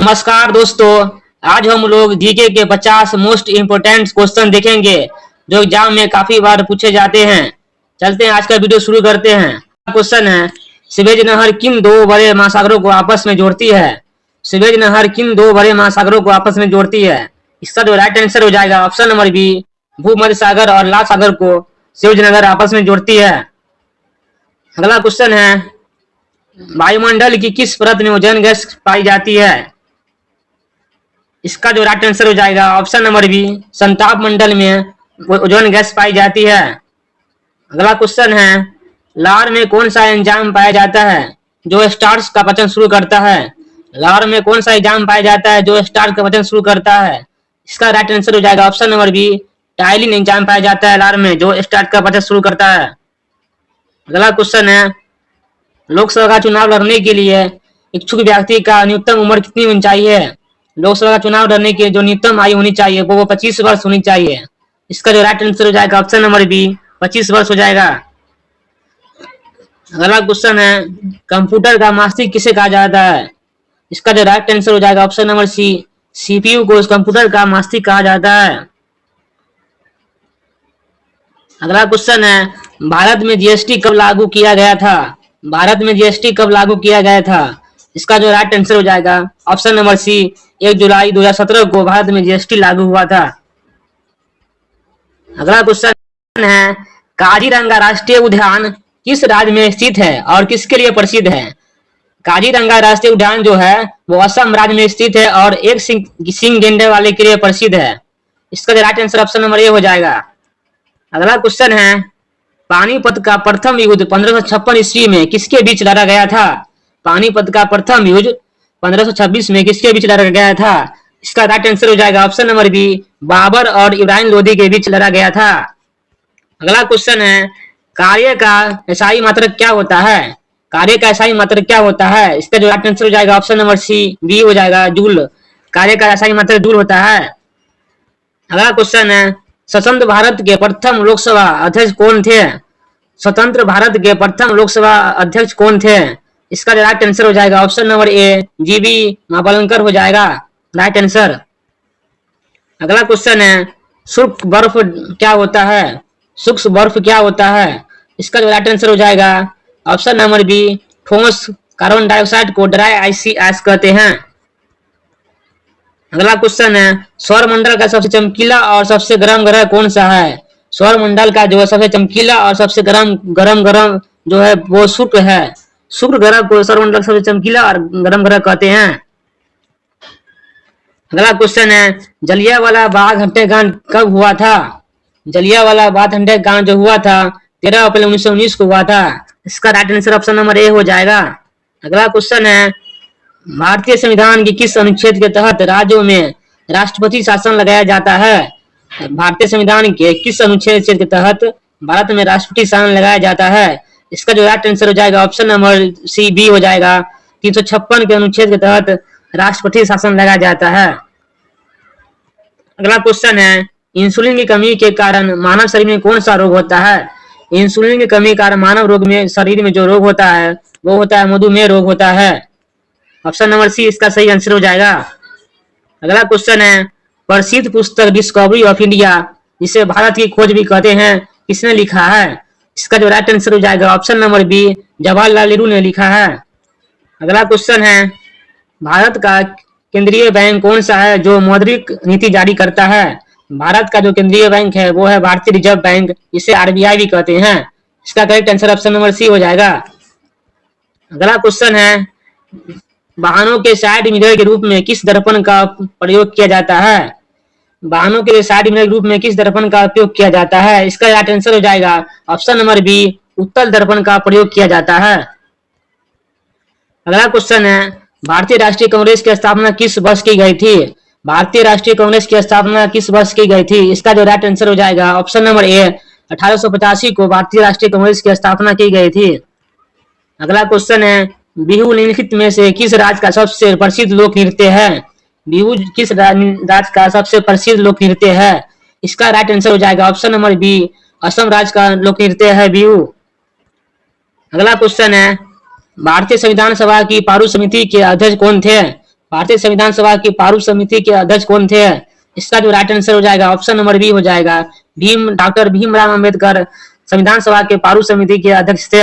नमस्कार दोस्तों। आज हम लोग जीके के 50 मोस्ट इम्पोर्टेंट क्वेश्चन देखेंगे जो एग्जाम में काफी बार पूछे जाते हैं। चलते हैं, आज का वीडियो शुरू करते हैं। क्वेश्चन है, सुएज नहर किन दो बड़े महासागरों को आपस में जोड़ती है? सुएज नहर किन दो बड़े महासागरों को आपस में जोड़ती है? इसका जो राइट आंसर हो जाएगा ऑप्शन नंबर बी, भूमध्य सागर और लाल सागर को सुएज नहर आपस में जोड़ती है। अगला क्वेश्चन है, वायुमंडल की किस परत में ओजोन गैस पाई जाती है? इसका जो राइट आंसर हो जाएगा ऑप्शन नंबर बी, संताप मंडल में ओजोन गैस पाई जाती है। अगला क्वेश्चन है, लार में कौन सा एंजाइम पाया जाता है जो स्टार्च का पचन शुरू करता है? लार में कौन सा एंजाइम पाया जाता है जो स्टार्च का पचन शुरू करता है? इसका राइट आंसर हो जाएगा option number B, ptyalin enzyme पाया जाता है लार में जो स्टार्च का पचन शुरू करता है। अगला क्वेश्चन है, लोकसभा का चुनाव लड़ने के लिए इच्छुक व्यक्ति का न्यूनतम उम्र कितनी होनी चाहिए? लोकसभा का चुनाव लड़ने की जो न्यूनतम आयु होनी चाहिए वो 25 वर्ष होनी चाहिए। इसका जो राइट आंसर हो जाएगा ऑप्शन नंबर बी, 25 वर्ष हो जाएगा। अगला क्वेश्चन है, कंप्यूटर का मस्तिष्क किसे कहा जाता है? इसका जो राइट आंसर हो जाएगा ऑप्शन नंबर सी, सीपीयू को कंप्यूटर का मस्तिष्क कहा जाता है। अगला क्वेश्चन है, भारत में जीएसटी कब लागू किया गया था? भारत में जीएसटी कब लागू किया गया था? इसका जो राइट आंसर हो जाएगा ऑप्शन नंबर सी, 1 जुलाई 2017 को भारत में जीएसटी लागू हुआ था। अगला क्वेश्चन है, काजीरंगा राष्ट्रीय उद्यान किस राज्य में स्थित है और किसके लिए प्रसिद्ध है? काजीरंगा राष्ट्रीय उद्यान जो है वो असम राज्य में स्थित है और एक सिंह गेंडे वाले के लिए प्रसिद्ध है। इसका जो right answer option number A हो जाएगा। अगला क्वेश्चन है, पानीपत का प्रथम युद्ध 1556 ईस्वी में किसके बीच लड़ा गया था? पानीपत का प्रथम युद्ध 1526 में किसके बीच लड़ा गया था? इसका राइट आंसर हो जाएगा ऑप्शन नंबर बी, बाबर और इब्राहिम लोदी के बीच लड़ा गया था। अगला क्वेश्चन है, कार्य का एसआई मात्रक क्या होता है? कार्य का एसआई मात्रक क्या होता है? इसका जो राइट आंसर हो जाएगा ऑप्शन नंबर सी, बी हो जाएगा, जूल। कार्य का एसआई मात्रक जूल होता है। अगला क्वेश्चन है, स्वतंत्र भारत के प्रथम लोकसभा अध्यक्ष कौन थे? स्वतंत्र भारत के प्रथम लोकसभा अध्यक्ष कौन थे? इसका जो राइट आंसर हो जाएगा ऑप्शन नंबर ए, जीबी महाबलंकर हो जाएगा राइट आंसर। अगला क्वेश्चन है, शुष्क बर्फ क्या होता है? शुष्क बर्फ क्या होता है? इसका जो राइट आंसर हो जाएगा ऑप्शन नंबर बी, ठोस कार्बन डाइऑक्साइड को ड्राई आइसी ऐश कहते हैं। अगला क्वेश्चन है, सौरमंडल का सबसे चमकीला और सबसे गर्म ग्रह कौन सा है? सौरमंडल का जो सबसे चमकीला और सबसे गर्म जो है वो शुक्र है। शुक्र ग्रह को सौरमंडल का सबसे चमकीला और गर्म ग्रह कहते हैं। अगला क्वेश्चन है, जलियांवाला बाग हत्याकांड कब हुआ था? जलियांवाला बाग हत्याकांड जो हुआ था 13 अप्रैल 1919 को हुआ था। इसका right answer option number A हो जाएगा। अगला क्वेश्चन है, भारतीय संविधान के किस अनुच्छेद के तहत राज्यों में राष्ट्रपति शासन लगाया जाता है? भारतीय संविधान के किस अनुच्छेद के तहत भारत में राष्ट्रपति शासन लगाया जाता है? इसका जो राइट आंसर हो जाएगा ऑप्शन नंबर सी, बी हो जाएगा। 356 के अनुच्छेद के तहत राष्ट्रपति शासन लगाया जाता है। अगला क्वेश्चन है, इंसुलिन की कमी के कारण मानव शरीर में कौन सा रोग होता है? इंसुलिन की कमी के कारण मानव रोग में शरीर में जो रोग होता है वो होता है मधुमेह रोग होता है। ऑप्शन नंबर सी इसका सही आंसर हो जाएगा। अगला क्वेश्चन है, प्रसिद्ध पुस्तक डिस्कवरी ऑफ इंडिया जिसे भारत की खोज भी कहते हैं किसने लिखा है? इसका जो राइट आंसर हो जाएगा option number B, Jawaharlal Nehru ने लिखा है। अगला क्वेश्चन है, भारत का केंद्रीय बैंक कौन सा है जो मौद्रिक नीति जारी करता है? भारत का जो केंद्रीय बैंक है वो है भारतीय रिजर्व बैंक, इसे आरबीआई भी कहते हैं। इसका correct answer option number C हो जाएगा। अगला क्वेश्चन है, वाहनों के साइड मिरर के रूप में किस दर्पण का प्रयोग किया जाता है? वाहनों के साइड मिरर के रूप में किस दर्पण का उपयोग किया जाता है? इसका राइट आंसर हो जाएगा ऑप्शन नंबर बी, उत्तल दर्पण का प्रयोग किया जाता है। अगला क्वेश्चन है, भारतीय राष्ट्रीय कांग्रेस की स्थापना किस वर्ष की गई थी? भारतीय राष्ट्रीय कांग्रेस की स्थापना किस वर्ष की गई थी? इसका जो राइट आंसर हो जाएगा ऑप्शन नंबर ए, 1885 को भारतीय राष्ट्रीय कांग्रेस की स्थापना की गई थी। अगला क्वेश्चन है, बिहू निम्नलिखित में से किस राज्य का सबसे प्रसिद्ध लोक नृत्य है? बिहू किस राज्य का सबसे प्रसिद्ध लोक नृत्य है? इसका राइट आंसर हो जाएगा ऑप्शन नंबर बी, असम राज्य का लोक नृत्य है बिहू। अगला क्वेश्चन है, भारतीय संविधान सभा की पारू समिति के अध्यक्ष कौन थे? भारतीय संविधान सभा की प्रारूप समिति के अध्यक्ष कौन थे? इसका जो राइट आंसर हो जाएगा ऑप्शन नंबर बी हो जाएगा, डॉक्टर भीमराव अंबेडकर संविधान सभा के प्रारूप समिति के अध्यक्ष थे।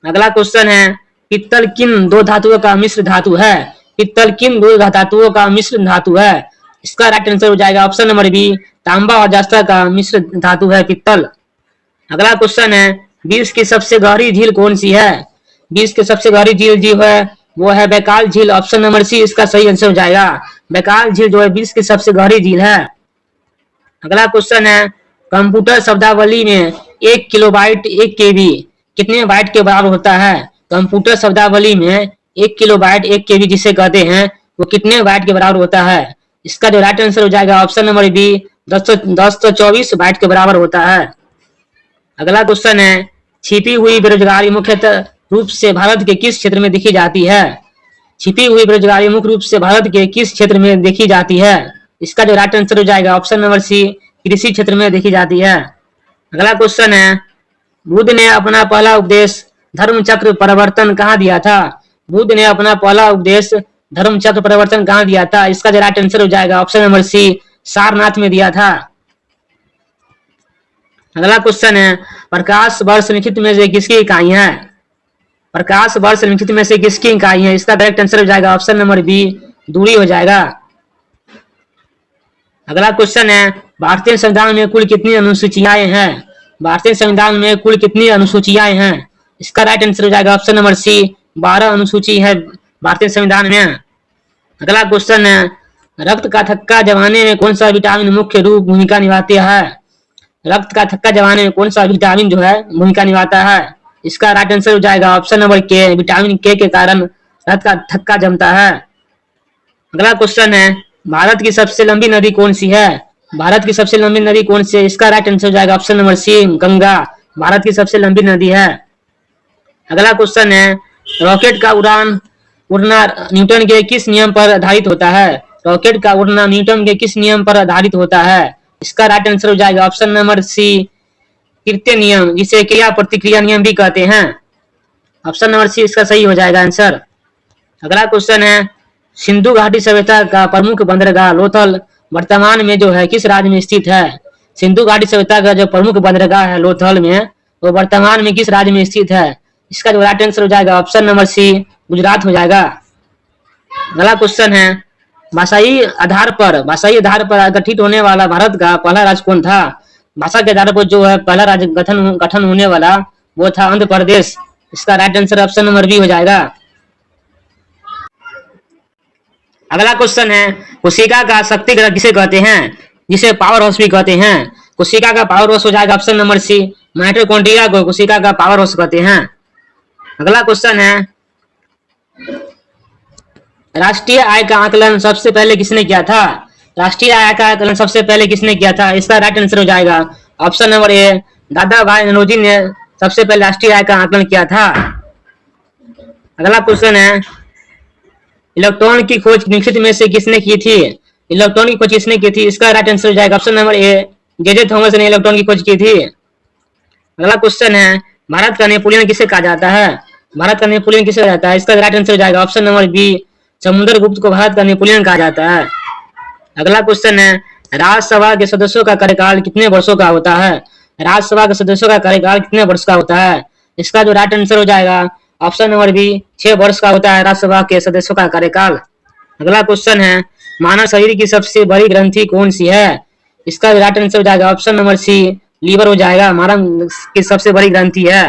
अगला क्वेश्चन है, पित्तल किन दो धातुओं का मिश्र धातु है? पित्तल किन दो धातुओं का मिश्र धातु है? इसका राइट आंसर हो जाएगा ऑप्शन नंबर बी, तांबा और जस्ता का मिश्र धातु है पित्तल। अगला क्वेश्चन है, विश्व की सबसे गहरी झील कौन सी है? विश्व की सबसे गहरी झील जो है वो है बैकाल झील, ऑप्शन नंबर सी इसका सही आंसर हो जाएगा। बैकाल झील जो है विश्व की सबसे गहरी झील है। अगला क्वेश्चन है, कंप्यूटर शब्दावली में 1 किलोबाइट 1 केबी कितने बाइट के बराबर होता है? कंप्यूटर शब्दावली में 1 किलोबाइट 1 केबी जिसे कहते हैं वो कितने बाइट के बराबर होता है? इसका जो राइट आंसर हो जाएगा ऑप्शन नंबर बी 1024 बाइट के बराबर होता है। अगला क्वेश्चन है, छिपी हुई बेरोजगारी मुख्यतः रूप से भारत के किस क्षेत्र में देखी जाती है? छिपी हुई बेरोजगारी मुख्य रूप से भारत के किस क्षेत्र में देखी जाती है? इसका जो राइट आंसर हो जाएगा ऑप्शन नंबर सी कृषि क्षेत्र में देखी जाती है। अगला क्वेश्चन है, बुद्ध ने अपना पहला उपदेश धर्म चक्र परिवर्तन कहाँ दिया था? बुद्ध ने अपना पहला उपदेश धर्म चक्र परिवर्तन कहाँ दिया था? इसका जो राइट आंसर हो जाएगा ऑप्शन नंबर सी सारनाथ में दिया था। अगला क्वेश्चन है, प्रकाश वर्ष निम्नलिखित में से किसकी इकाई है? प्रकाश वर्ष निम्नलिखित में से किसकी इकाई है? इसका करेक्ट आंसर हो जाएगा ऑप्शन नंबर बी दूरी हो जाएगा। अगला क्वेश्चन है, भारतीय संविधान में कुल कितनी अनुसूचियां हैं? भारतीय संविधान में कुल कितनी अनुसूचियां हैं? इसका राइट आंसर हो जाएगा ऑप्शन नंबर सी 12 अनुसूची है भारतीय संविधान में। अगला क्वेश्चन है, रक्त का थक्का जमाने में कौन सा विटामिन मुख्य रूप भूमिका निभाती है? रक्त का थक्का जमाने में कौन सा विटामिन जो है भूमिका निभाता है? इसका राइट आंसर हो जाएगा ऑप्शन नंबर के, विटामिन के कारण रक्त का थक्का जमता है। अगला क्वेश्चन है, भारत की सबसे लंबी नदी कौन सी है? भारत की सबसे लंबी नदी कौन सी है? इसका राइट आंसर हो जाएगा option number C Ganga Bharat की सबसे लंबी नदी है। अगला क्वेश्चन है, रॉकेट का उड़ना न्यूटन के किस नियम पर आधारित होता है? रॉकेट का उड़ना न्यूटन के किस नियम पर आधारित होता है? इसका राइट आंसर हो जाएगा ऑप्शन नंबर सी तृतीय नियम, जिसे क्रिया प्रतिक्रिया नियम भी कहते हैं। ऑप्शन नंबर सी इसका सही हो जाएगा आंसर। अगला क्वेश्चन है, सिंधु घाटी सभ्यता का प्रमुख बंदरगाह लोथल वर्तमान में जो है किस राज्य में स्थित है? सिंधु घाटी सभ्यता का जो प्रमुख बंदरगाह है लोथल में वो वर्तमान में किस राज्य में स्थित है? इसका जो राइट आंसर हो जाएगा ऑप्शन नंबर सी गुजरात हो जाएगा। अगला क्वेश्चन है, भाषाई आधार पर गठित होने वाला भारत का पहला राज्य कौन था? भाषा के आधार पर जो है पहला राज्य गठन होने वाला वो था आंध्र प्रदेश। इसका right answer option number B हो जाएगा। अगला क्वेश्चन है, कोशिका का शक्ति ग्रह किसे कहते हैं? जिसे पावर हाउस भी कहते हैं। कोशिका का पावर हाउस हो जाएगा ऑप्शन नंबर सी माइटोकॉन्ड्रिया को कोशिका का पावर हाउस कहते हैं। अगला क्वेश्चन है, राष्ट्रीय आय का आकलन सबसे पहले किसने किया था? राष्ट्रीय आय का आकलन सबसे पहले किसने किया था? इसका राइट आंसर हो जाएगा ऑप्शन नंबर ए दादा भाई नौरोजी ने सबसे पहले राष्ट्रीय आय का आकलन किया था। अगला क्वेश्चन है, इलेक्ट्रॉन की खोज निम्नलिखित में से किसने की थी? इलेक्ट्रॉन की खोज किसने की थी? इसका राइट आंसर हो जाएगा option number A J Thomas ने इलेक्ट्रॉन की खोज की थी। अगला क्वेश्चन है, भारत का नेपोलियन किसे कहा जाता है? भारत का नेपोलियन किसे कहा जाता है? इसका राइट आंसर हो जाएगा ऑप्शन नंबर बी समुद्रगुप्त को भारत का नेपोलियन कहा जाता है। अगला क्वेश्चन है, राज्यसभा के सदस्यों का कार्यकाल कितने वर्षों का होता है? राज्यसभा के सदस्यों का कार्यकाल कितने वर्ष का होता है? इसका जो राइट आंसर हो जाएगा ऑप्शन नंबर बी 6 वर्ष का होता है राज्यसभा के सदस्यों का कार्यकाल। अगला क्वेश्चन है, मानव शरीर की सबसे बड़ी ग्रंथि कौन सी है? इसका राइट आंसर हो जाएगा ऑप्शन नंबर सी लीवर हो जाएगा, मानव की सबसे बड़ी ग्रंथि है।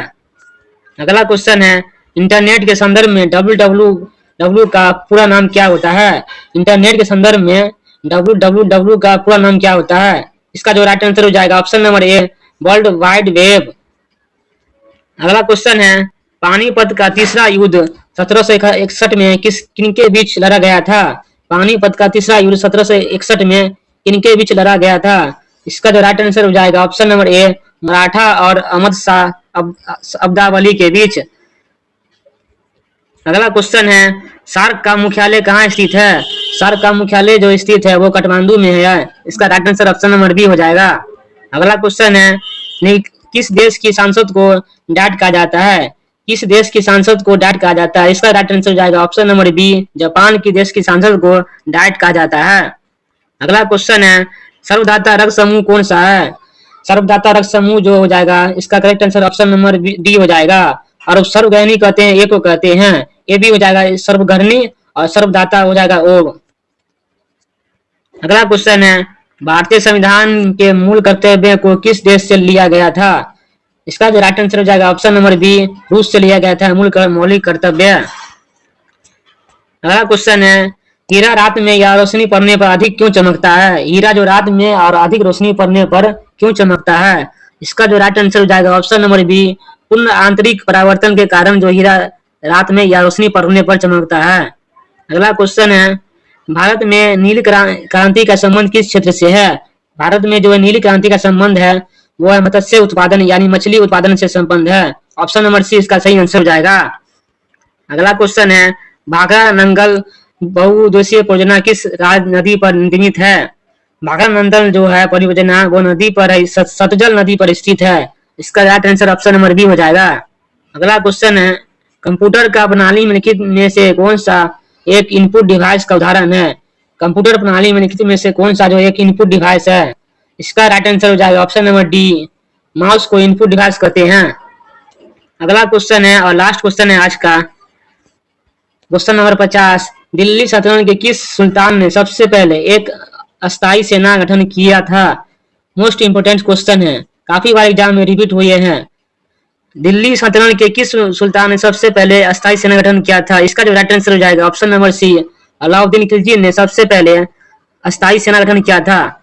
अगला क्वेश्चन है, इंटरनेट के संदर्भ में www का पूरा नाम क्या होता है? इंटरनेट के संदर्भ में www का पूरा नाम क्या होता है? इसका जो राइट आंसर हो जाएगा option number a world wide web. अगला क्वेश्चन है, पानीपत का तीसरा युद्ध 1761 में किनके बीच लड़ा गया था? पानीपत का तीसरा युद्ध 1761 में किनके बीच लड़ा गया था? इसका जो राइट आंसर हो जाएगा ऑप्शन नंबर ए मराठा और अहमद शाह अब्दावली के बीच। अगला क्वेश्चन है, सार्क का मुख्यालय कहाँ स्थित है? सार्क का मुख्यालय जो स्थित है वो काठमांडू में है। इसका right answer option number B हो जाएगा। अगला क्वेश्चन है, किस देश की सांसद को डैड कहा जाता है? किस देश की सांसद को डाइट कहा जाता है? इसका राइट आंसर हो जाएगा ऑप्शन नंबर बी, जापान की देश की सांसद को डाइट कहा जाता है। अगला क्वेश्चन है, सर्वधाता रक्त समूह कौन सा है? सर्वधाता रक्त समूह जो हो जाएगा, इसका correct answer option number D हो जाएगा। और सर्वगहनी कहते हैं, ए को कहते हैं, ए भी हो जाएगा सर्वगहनी, और सर्वधाता हो जाएगा ओ। अगला क्वेश्चन है, भारतीय संविधान के मूल कर्तव्य को किस देश से लिया गया था? इसका जो राइट आंसर हो जाएगा ऑप्शन नंबर बी, रूस से लिया गया था मूल मौलिक कर्तव्य। अगला क्वेश्चन है, हीरा रात में या रोशनी पड़ने पर अधिक क्यों चमकता है? हीरा जो रात में और अधिक रोशनी पड़ने पर क्यों चमकता है? इसका जो राइट आंसर हो जाएगा ऑप्शन नंबर बी, पूर्ण आंतरिक परावर्तन के कारण जो हीरा रात में या रोशनी पड़ने पर चमकता है। अगला क्वेश्चन है, भारत में नीली क्रांति का संबंध किस क्षेत्र से है? भारत में जो नीली क्रांति का संबंध है वो है मत्स्य उत्पादन यानी मछली उत्पादन से संबंध है। ऑप्शन नंबर सी इसका सही आंसर हो जाएगा। अगला क्वेश्चन है, भाखड़ा नंगल बहुउद्देशीय परियोजना किस नदी पर निर्मित है? भाखड़ा नंगल जो है परियोजना वो नदी पर है, सतलज नदी पर स्थित है। इसका right answer option number B हो जाएगा। अगला क्वेश्चन है, कंप्यूटर का प्रणाली में निम्नलिखित में से कौन सा एक इनपुट डिवाइस का उदाहरण है? कंप्यूटर प्रणाली में निम्नलिखित में से कौन सा जो एक इनपुट डिवाइस है? इसका राइट आंसर हो जाएगा ऑप्शन नंबर डी, माउस को इनपुट डिवाइस कहते हैं। अगला क्वेश्चन है और लास्ट क्वेश्चन है आज का, क्वेश्चन नंबर 50, दिल्ली सल्तनत के किस सुल्तान ने सबसे पहले एक अस्थायी सेना गठन किया था? मोस्ट इंपोर्टेंट क्वेश्चन है, काफी बार एग्जाम में रिपीट हुए हैं। दिल्ली सल्तनत के किस सुल्तान ने सबसे पहले अस्थायी सेना गठन किया था? इसका जो राइट आंसर हो जाएगा option number C, Alauddin Khilji ने सबसे पहले अस्थायी सेना गठन किया था।